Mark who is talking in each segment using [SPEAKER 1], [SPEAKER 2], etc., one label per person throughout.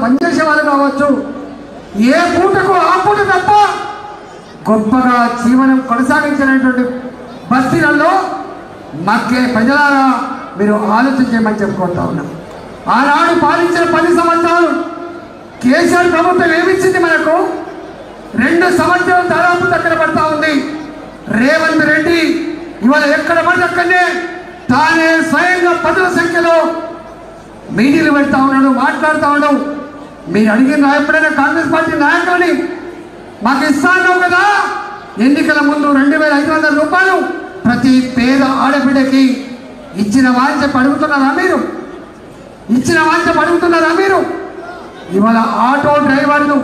[SPEAKER 1] పనిచేసే వాళ్ళు కావచ్చు, ఏ పూటకు ఆ పూట తప్ప గొప్పగా జీవనం కొనసాగించినటువంటి బస్తీలలో మక్కే ప్రజలారా మీరు ఆలోచించమని చెప్పుకుంటా ఉన్నాం. ఆనాడు పాలించిన 10 సంవత్సరాలు కేసీఆర్ ప్రభుత్వం ఏమిచ్చింది మనకు? 2 సంవత్సరాలు దాదాపు దగ్గర పడతా ఉంది. రేవంత్ రెడ్డి ఇవాళ ఎక్కడ పడితే అక్కడనే తానే స్వయంగా 10ల సంఖ్యలో మీటింగ్లు పెడతా ఉన్నాడు, మాట్లాడుతూ ఉన్నాడు. మీరు అడిగిన ఎప్పుడైనా కాంగ్రెస్ పార్టీ నాయకులని మాకు ఇస్తాను కదా, ఎన్నికల ముందు 2500 రూపాయలు ప్రతి పేద ఆడబిడ్డకి ఇచ్చిన వాంఛ అడుగుతున్నారా మీరు? ఇచ్చిన వాంఛ అడుగుతున్నారా మీరు? ఇవాళ ఆటో డ్రైవర్లు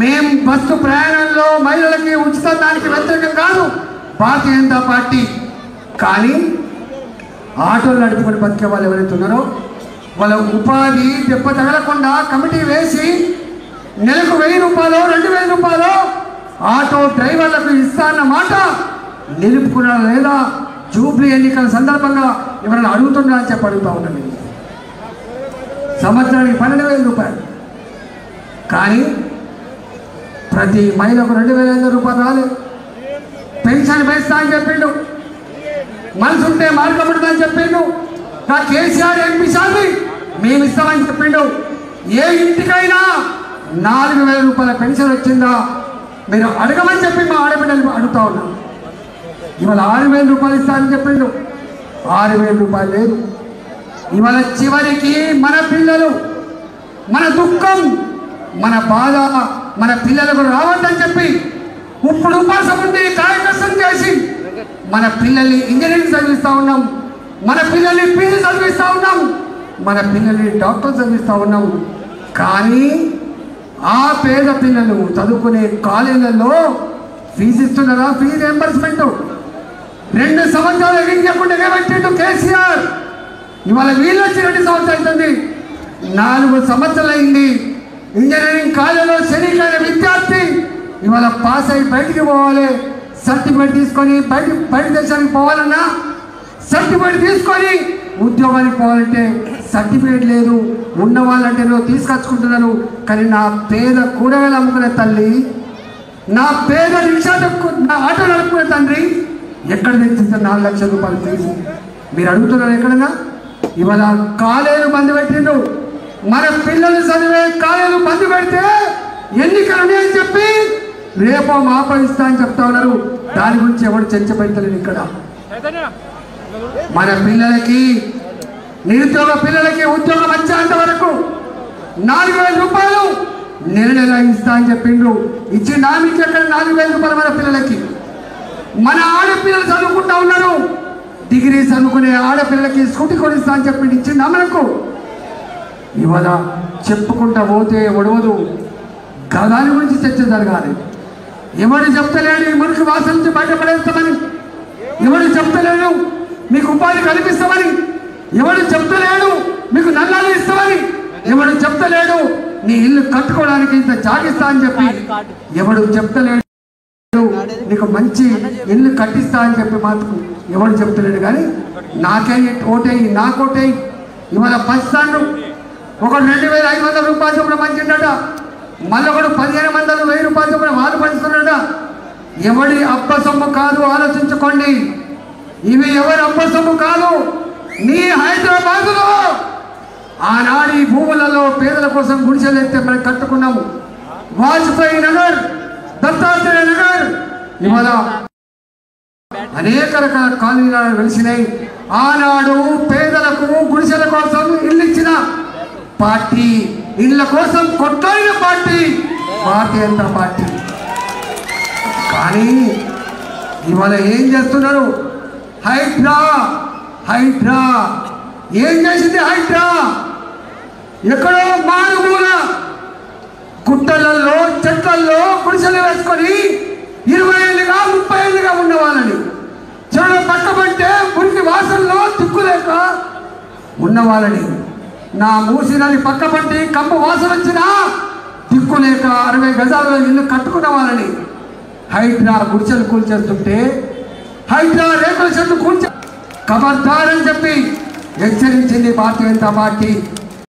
[SPEAKER 1] మేము బస్సు ప్రయాణంలో మహిళలకి ఉచిత దానికి వ్యతిరేకం కాదు భారతీయ జనతా పార్టీ. కానీ ఆటోలు నడుపుకొని బతికే వాళ్ళు ఎవరైతే ఉన్నారో వాళ్ళ ఉపాధి దెబ్బ తగలకుండా కమిటీ వేసి నెలకు 1000 రూపాయలు 2000 రూపాయలు ఆటో డ్రైవర్లకు ఇస్తాన్న మాట నిలుపుకున్నారా లేదా? జూబ్లీ ఎన్నికల సందర్భంగా ఎవరైనా అడుగుతున్నారా అని చెప్పి అడుగుతూ ఉన్నాను. సంవత్సరానికి 12,000 రూపాయలు, కానీ ప్రతి మహిళకు 2,500 రూపాయలు రాలేదు. పెన్షన్ పెంచుతా అని చెప్పిండు, మనసుంటే మార్గం ఉంటుందని చెప్పిండు. నా కేసీఆర్ ఎంపీ సార్లు మేము ఇస్తామని చెప్పిండు. ఏ ఇంటికైనా 4,000 రూపాయల పెన్షన్ వచ్చిందా మీరు అడగమని చెప్పి మా ఆడబిడ్డలు అడుగుతా ఉన్నాం. ఇవాళ 6,000 రూపాయలు ఇస్తారని చెప్పిండు, 6,000 రూపాయలు లేదు. ఇవాళ చివరికి మన పిల్లలు, మన దుఃఖం, మన బాధ మన పిల్లలకు రావద్దని చెప్పి ఇప్పుడు ఉపాసం ఉండి కాయకష్టం చేసి మన పిల్లల్ని ఇంజనీరింగ్ చదివిస్తూ ఉన్నాం, మన పిల్లల్ని పీజీ చదివిస్తూ ఉన్నాం, మన పిల్లల్ని డాక్టర్ చదివిస్తూ ఉన్నాం. కానీ ఆ పేద పిల్లలు చదువుకునే కాలేజీలలో ఫీజు ఇస్తున్నారా? ఫీజు రియంబర్స్మెంట్ 2 సంవత్సరాలు ఎగించకుండా పెట్టిండు కేసీఆర్. ఇవాళ వీళ్ళు వచ్చి 2 సంవత్సరాలు అవుతుంది, 4 సంవత్సరాలు అయింది. ఇంజనీరింగ్ కాలేజీలో శనికైన విద్యార్థి ఇవాళ పాస్ అయ్యి బయటికి పోవాలి, సర్టిఫికేట్ తీసుకొని బయట దేశానికి పోవాలన్నా సర్టిఫికేట్ తీసుకొని ఉద్యోగానికి పోవాలంటే సర్టిఫికేట్ లేదు. ఉన్న వాళ్ళంటే తీసుకొచ్చుకుంటున్నారు. కానీ నా పేద కూరగాయలు అమ్ముకునే తల్లి, నా పేద రిక్షా నా ఆటో నడుపుకునే తండ్రి ఎక్కడ తెచ్చింది 4 లక్షల రూపాయలు ఫీజు? మీరు అడుగుతున్నారు ఎక్కడన్నా? ఇవాళ కాలేజీలు బంద్ పెట్టిండు. మన పిల్లలు చదివే కాలేజీలు బంద్ పెడితే ఎన్నికలు ఉన్నాయని చెప్పి రేపో మాపో ఇస్తా అని చెప్తా ఉన్నారు. దాని గురించి ఎవరు చర్చ పెట్టలేదు ఇక్కడ. మన పిల్లలకి, నిరుద్యోగ పిల్లలకి ఉద్యోగం వచ్చేంత వరకు 4,000 రూపాయలు నెల ఇస్తా అని చెప్పిండ్రు. ఇచ్చిండా మీకు ఎక్కడ 4,000 రూపాయలు మన పిల్లలకి? మన ఆడపిల్లలు చదువుకుంటా ఉన్నారు, డిగ్రీ చదువుకునే ఆడపిల్లలకి స్కూటీ కొనిస్తా అని చెప్పిండు. ఇచ్చిండా మనకు? ఇవాళ చెప్పుకుంటా పోతే ఒడవదు. దాని గురించి చర్చ జరగాలి. ఎవడు చెప్తలేడు మురికి వాసన నుంచి బయటపడేస్తామని, ఎవడు చెప్తలేడు మీకు ఉపాధి కల్పిస్తామని, ఎవడు చెప్తలేడు మీకు నల్లాలు ఇస్తామని, ఎవడు చెప్తలేడు నీ ఇల్లు కట్టుకోవడానికి ఇంత జాగిస్తా అని చెప్పి, ఎవడు చెప్తలేడు నీకు మంచి ఇల్లు కట్టిస్తా అని చెప్పి మాత్రం ఎవడు చెప్తలేడు. కానీ నాకే ఓటేయి, నాకోటేయి. ఇవాళ బస్టాండ్ ఒకడు 2,500 రూపాయలు చొప్పున పంచిండట, మళ్ళీ ఒకడు 1500 1000 రూపాయలు చొప్పున వాళ్ళు పంచుతున్నాడ. ఎవడి అబ్బ సొమ్ము కాదు, ఆలోచించుకోండి. ఇవి ఎవరి అబ్బ సొమ్ము కాదు. నీ హైదరాబాద్లో ఆనాడు ఈ భూములలో పేదల కోసం గుడిసెలు ఎత్తే మనం కట్టుకున్నాము. వాజ్పేయి నగర్, దత్తాత్రేయ నగర్, ఇవాళ అనేక రకాల కాలనీలు వెలిసినాయి. ఆనాడు పేదలకు గుడిసెల కోసం ఇల్లు ఇచ్చిన పార్టీ, ఇళ్ళ కోసం కొట్లాడిన పార్టీ భారతీయ జనతా పార్టీ. కానీ ఇవాళ ఏం చేస్తున్నారు? హైడ్రా ఏం చేసింది? హైడ్రా ఎక్కడో మారుమూల గుట్టలలో చెట్లలో గుడిసెలు వేసుకొని 20 ఏళ్ళుగా 30 ఏళ్ళుగా ఉన్న వాళ్ళని చెడు పక్కబట్టే మురికి వాసనలో దిక్కులేక ఉన్న వాళ్ళని, నా మూసినని పక్కబట్టి కంపు వాసన వచ్చినా దిక్కులేక 60 గజాలలో ఇల్లు కట్టుకున్న వాళ్ళని హైడ్రా గుడిసెలు కూల్చేస్తుంటే, హైడ్రా రేకుల చెట్లు కూల్చే ఖబర్దార్ అని చెప్పి హెచ్చరించింది భారతీయ జనతా పార్టీ.